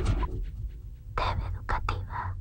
TV Educativa.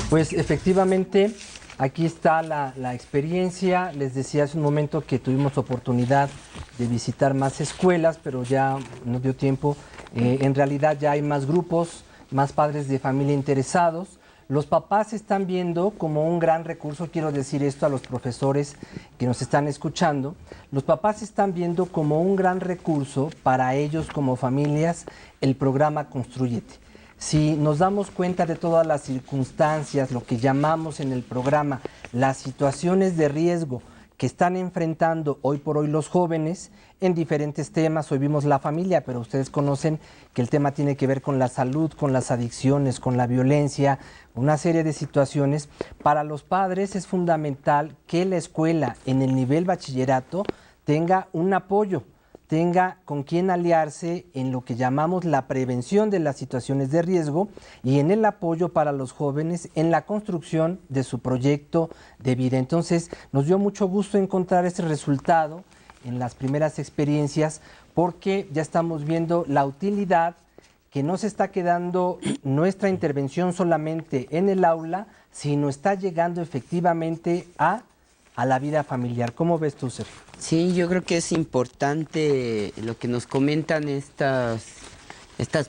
Pues efectivamente, aquí está la experiencia. Les decía hace un momento que tuvimos oportunidad de visitar más escuelas, pero ya no dio tiempo. En realidad ya hay más grupos, más padres de familia interesados. Los papás están viendo como un gran recurso, quiero decir esto a los profesores que nos están escuchando, los papás están viendo como un gran recurso para ellos como familias el programa Construyete. Si nos damos cuenta de todas las circunstancias, lo que llamamos en el programa, las situaciones de riesgo que están enfrentando hoy por hoy los jóvenes en diferentes temas, hoy vimos la familia, pero ustedes conocen que el tema tiene que ver con la salud, con las adicciones, con la violencia, una serie de situaciones. Para los padres es fundamental que la escuela en el nivel bachillerato tenga un apoyo, tenga con quién aliarse en lo que llamamos la prevención de las situaciones de riesgo y en el apoyo para los jóvenes en la construcción de su proyecto de vida. Entonces, nos dio mucho gusto encontrar este resultado en las primeras experiencias porque ya estamos viendo la utilidad que no se está quedando nuestra intervención solamente en el aula, sino está llegando efectivamente a la vida familiar. ¿Cómo ves tú, Sergio? Sí, yo creo que es importante lo que nos comentan estas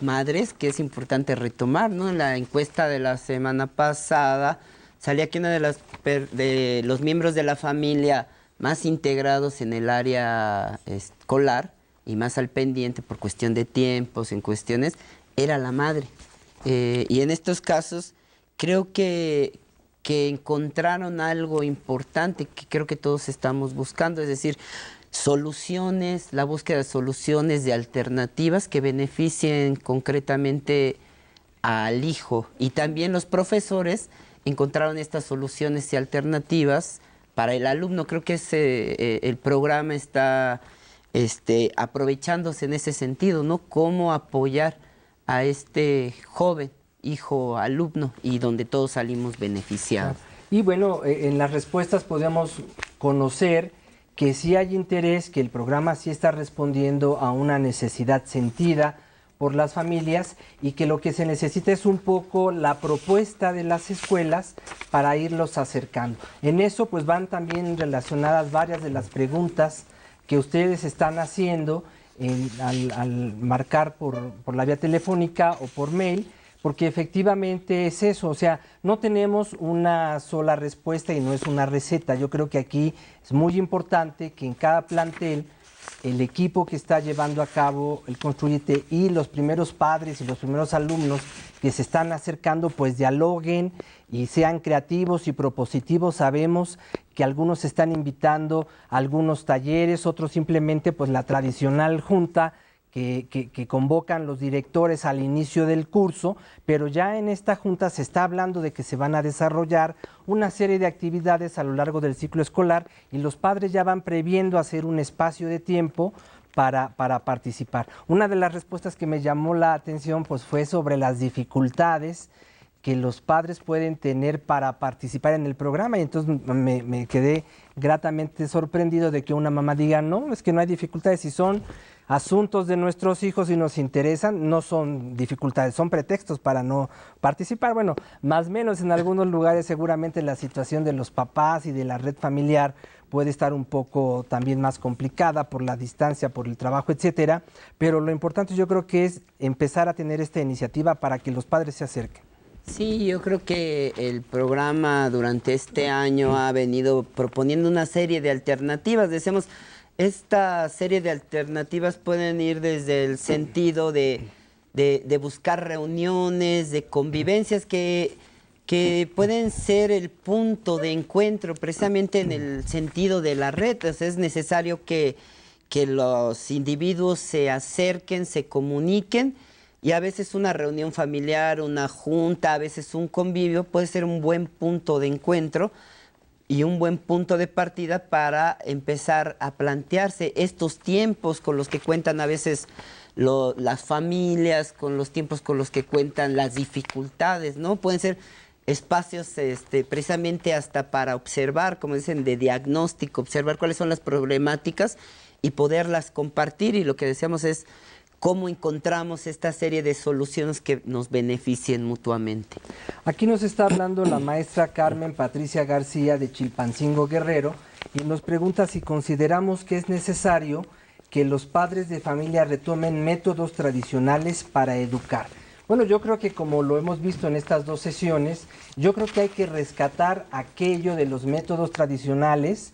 madres, que es importante retomar, ¿no? En la encuesta de la semana pasada salía que uno de los miembros de la familia más integrados en el área escolar y más al pendiente por cuestión de tiempos, en cuestiones, era la madre. Y en estos casos creo que encontraron algo importante que creo que todos estamos buscando, es decir, soluciones, la búsqueda de soluciones, de alternativas que beneficien concretamente al hijo. Y también los profesores encontraron estas soluciones y alternativas para el alumno. Creo que el programa está aprovechándose en ese sentido, ¿no? Cómo apoyar a este joven hijo alumno y donde todos salimos beneficiados. Y bueno, en las respuestas podemos conocer que sí hay interés, que el programa sí está respondiendo a una necesidad sentida por las familias y que lo que se necesita es un poco la propuesta de las escuelas para irlos acercando. En eso pues van también relacionadas varias de las preguntas que ustedes están haciendo al marcar por la vía telefónica o por mail, porque efectivamente es eso, o sea, no tenemos una sola respuesta y no es una receta. Yo creo que aquí es muy importante que en cada plantel el equipo que está llevando a cabo el Construyete y los primeros padres y los primeros alumnos que se están acercando, pues dialoguen y sean creativos y propositivos. Sabemos que algunos están invitando a algunos talleres, otros simplemente pues la tradicional junta que convocan los directores al inicio del curso, pero ya en esta junta se está hablando de que se van a desarrollar una serie de actividades a lo largo del ciclo escolar y los padres ya van previendo hacer un espacio de tiempo para participar. Una de las respuestas que me llamó la atención pues fue sobre las dificultades que los padres pueden tener para participar en el programa y entonces me quedé gratamente sorprendido de que una mamá diga, no, es que no hay dificultades, si son asuntos de nuestros hijos y nos interesan, no son dificultades, son pretextos para no participar. Bueno, más o menos en algunos lugares seguramente la situación de los papás y de la red familiar puede estar un poco también más complicada por la distancia, por el trabajo, etcétera, pero lo importante yo creo que es empezar a tener esta iniciativa para que los padres se acerquen. Sí, yo creo que el programa durante este año ha venido proponiendo una serie de alternativas. Decimos, esta serie de alternativas pueden ir desde el sentido de buscar reuniones, de convivencias que pueden ser el punto de encuentro precisamente en el sentido de la red. O sea, es necesario que los individuos se acerquen, se comuniquen, y a veces una reunión familiar, una junta, a veces un convivio puede ser un buen punto de encuentro y un buen punto de partida para empezar a plantearse estos tiempos con los que cuentan a veces las familias, con los tiempos con los que cuentan las dificultades, ¿no? Pueden ser espacios precisamente hasta para observar, como dicen, de diagnóstico, observar cuáles son las problemáticas y poderlas compartir, y lo que decíamos es cómo encontramos esta serie de soluciones que nos beneficien mutuamente. Aquí nos está hablando la maestra Carmen Patricia García de Chilpancingo, Guerrero, y nos pregunta si consideramos que es necesario que los padres de familia retomen métodos tradicionales para educar. Bueno, yo creo que como lo hemos visto en estas dos sesiones, yo creo que hay que rescatar aquello de los métodos tradicionales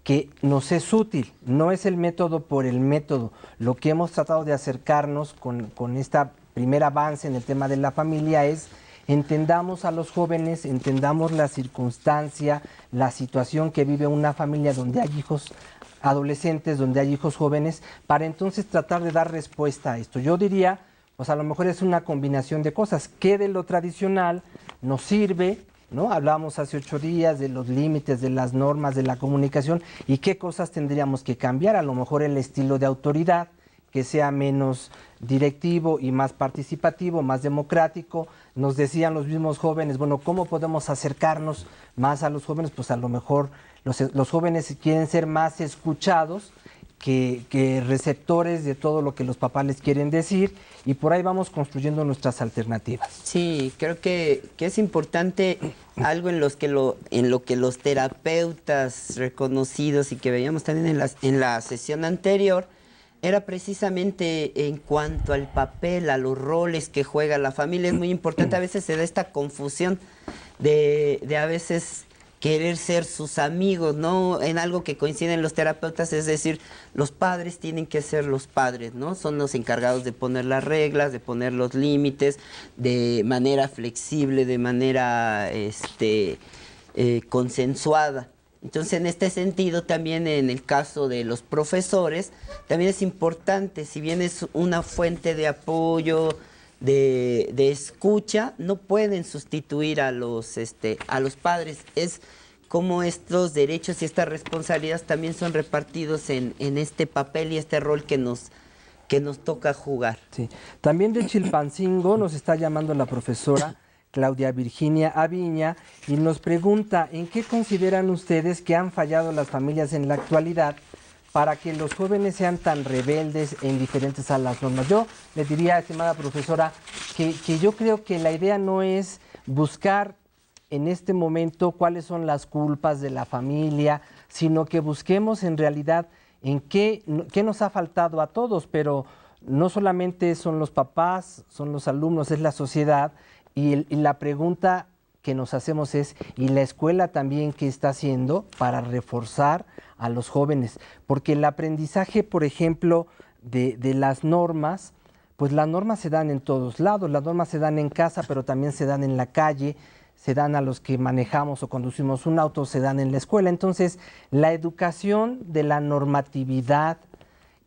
que nos es útil, no es el método por el método. Lo que hemos tratado de acercarnos con este primer avance en el tema de la familia es entendamos a los jóvenes, entendamos la circunstancia, la situación que vive una familia donde hay hijos adolescentes, donde hay hijos jóvenes, para entonces tratar de dar respuesta a esto. Yo diría, pues a lo mejor es una combinación de cosas, que de lo tradicional nos sirve, ¿no? Hablábamos hace 8 días de los límites, de las normas, de la comunicación y qué cosas tendríamos que cambiar. A lo mejor el estilo de autoridad, que sea menos directivo y más participativo, más democrático. Nos decían los mismos jóvenes, bueno, ¿cómo podemos acercarnos más a los jóvenes? Pues a lo mejor los jóvenes quieren ser más escuchados que receptores de todo lo que los papás les quieren decir, y por ahí vamos construyendo nuestras alternativas. Sí, creo que es importante algo en lo que los terapeutas reconocidos y que veíamos también en la sesión anterior, era precisamente en cuanto al papel, a los roles que juega la familia. Es muy importante, a veces se da esta confusión de a veces querer ser sus amigos, ¿no? En algo que coinciden los terapeutas, es decir, los padres tienen que ser los padres, ¿no? Son los encargados de poner las reglas, de poner los límites, de manera flexible, de manera consensuada. Entonces, en este sentido, también en el caso de los profesores, también es importante, si bien es una fuente de apoyo, de escucha, no pueden sustituir a los padres. Es como estos derechos y estas responsabilidades también son repartidos en este papel y este rol que nos toca jugar. Sí. También de Chilpancingo nos está llamando la profesora Claudia Virginia Aviña y nos pregunta, ¿en qué consideran ustedes que han fallado las familias en la actualidad para que los jóvenes sean tan rebeldes e indiferentes a las normas? Yo le diría, estimada profesora, que yo creo que la idea no es buscar en este momento cuáles son las culpas de la familia, sino que busquemos en realidad en qué nos ha faltado a todos, pero no solamente son los papás, son los alumnos, es la sociedad, y la pregunta que nos hacemos es, ¿y la escuela también qué está haciendo para reforzar a los jóvenes? Porque el aprendizaje, por ejemplo, de las normas, pues las normas se dan en todos lados, las normas se dan en casa, pero también se dan en la calle, se dan a los que manejamos o conducimos un auto, se dan en la escuela. Entonces, la educación de la normatividad,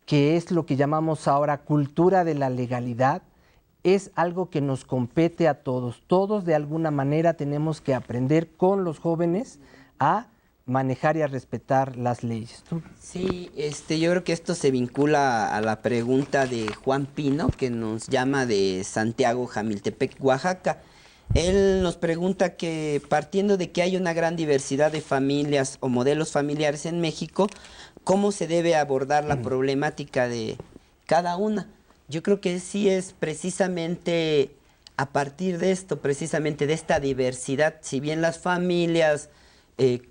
que es lo que llamamos ahora cultura de la legalidad, es algo que nos compete a todos. Todos de alguna manera tenemos que aprender con los jóvenes a manejar y a respetar las leyes. Sí, yo creo que esto se vincula a la pregunta de Juan Pino, que nos llama de Santiago Jamiltepec, Oaxaca. Él nos pregunta que partiendo de que hay una gran diversidad de familias o modelos familiares en México, ¿cómo se debe abordar la problemática de cada una? Yo creo que sí es precisamente a partir de esto, precisamente de esta diversidad, si bien las familias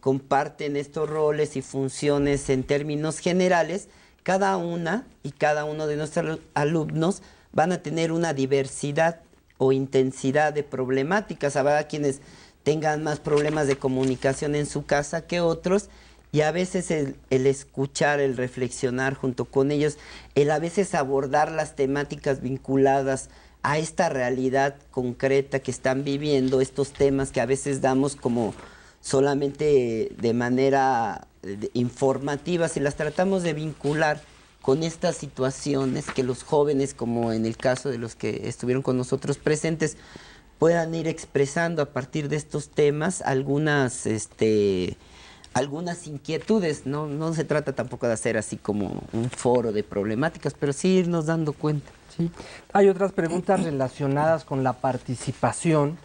comparten estos roles y funciones en términos generales, cada una y cada uno de nuestros alumnos van a tener una diversidad o intensidad de problemáticas. Habrá quienes tengan más problemas de comunicación en su casa que otros, y a veces el escuchar, el reflexionar junto con ellos, el a veces abordar las temáticas vinculadas a esta realidad concreta que están viviendo, estos temas que a veces damos como solamente de manera informativa, si las tratamos de vincular con estas situaciones, que los jóvenes, como en el caso de los que estuvieron con nosotros presentes, puedan ir expresando a partir de estos temas algunas inquietudes. No se trata tampoco de hacer así como un foro de problemáticas, pero sí irnos dando cuenta. Sí. Hay otras preguntas relacionadas con la participación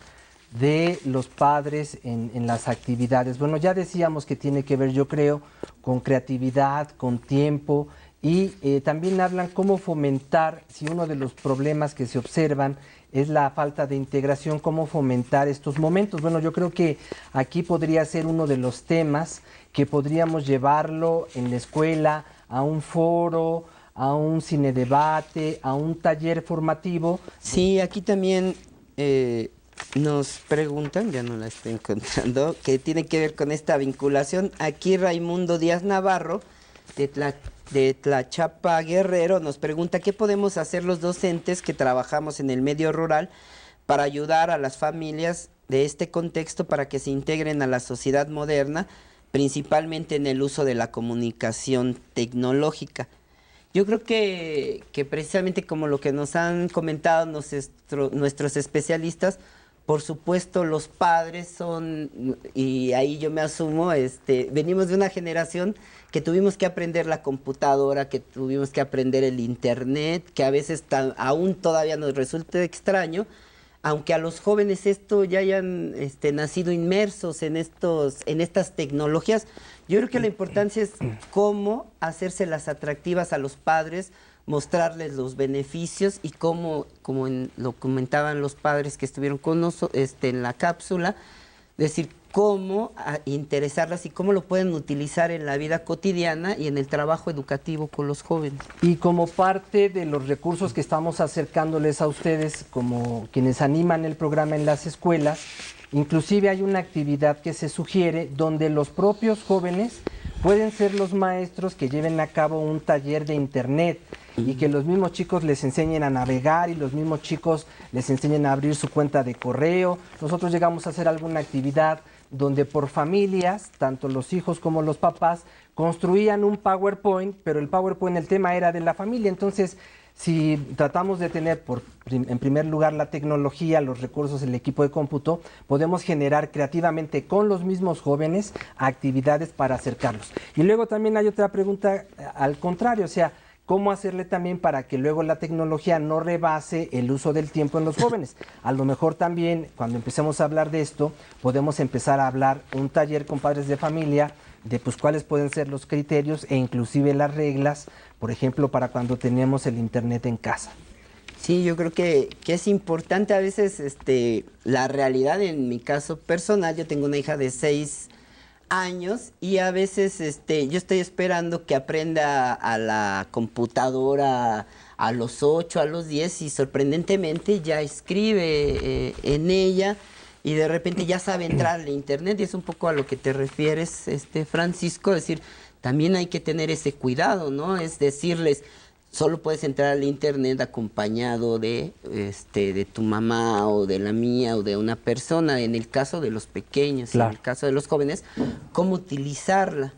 de los padres en las actividades. Bueno, ya decíamos que tiene que ver, yo creo, con creatividad, con tiempo, y también hablan cómo fomentar, si uno de los problemas que se observan es la falta de integración, cómo fomentar estos momentos. Bueno, yo creo que aquí podría ser uno de los temas que podríamos llevarlo en la escuela, a un foro, a un cine debate, a un taller formativo. Sí, aquí también nos preguntan, ya no la estoy encontrando, que tiene que ver con esta vinculación. Aquí Raimundo Díaz Navarro, de Tlachapa Guerrero, nos pregunta qué podemos hacer los docentes que trabajamos en el medio rural para ayudar a las familias de este contexto para que se integren a la sociedad moderna, principalmente en el uso de la comunicación tecnológica. Yo creo que precisamente como lo que nos han comentado nuestros especialistas, por supuesto los padres son, y ahí yo me asumo, venimos de una generación que tuvimos que aprender la computadora, que tuvimos que aprender el internet, que a veces aún todavía nos resulta extraño, aunque a los jóvenes esto ya hayan nacido inmersos en estas tecnologías. Yo creo que la importancia es cómo hacérselas atractivas a los padres, mostrarles los beneficios y cómo, lo comentaban los padres que estuvieron con nosotros en la cápsula, decir cómo interesarlas y cómo lo pueden utilizar en la vida cotidiana y en el trabajo educativo con los jóvenes. Y como parte de los recursos que estamos acercándoles a ustedes, como quienes animan el programa en las escuelas, inclusive hay una actividad que se sugiere donde los propios jóvenes pueden ser los maestros que lleven a cabo un taller de internet y que los mismos chicos les enseñen a navegar y los mismos chicos les enseñen a abrir su cuenta de correo. Nosotros llegamos a hacer alguna actividad donde por familias, tanto los hijos como los papás, construían un PowerPoint, pero el PowerPoint, el tema era de la familia. Entonces, si tratamos de tener en primer lugar la tecnología, los recursos, el equipo de cómputo, podemos generar creativamente con los mismos jóvenes actividades para acercarlos. Y luego también hay otra pregunta al contrario, o sea, ¿cómo hacerle también para que luego la tecnología no rebase el uso del tiempo en los jóvenes? A lo mejor también, cuando empecemos a hablar de esto, podemos empezar a hablar un taller con padres de familia de pues cuáles pueden ser los criterios e inclusive las reglas, por ejemplo, para cuando tenemos el internet en casa. Sí, yo creo que es importante a veces la realidad. En mi caso personal, yo tengo una hija de 6 años y a veces yo estoy esperando que aprenda a la computadora a los 8, a los 10 y sorprendentemente ya escribe en ella y de repente ya sabe entrar al internet, y es un poco a lo que te refieres, Francisco, es decir, también hay que tener ese cuidado, ¿no? Es decirles, solo puedes entrar al internet acompañado de tu mamá o de la mía o de una persona, en el caso de los pequeños, claro. En el caso de los jóvenes, cómo utilizarla.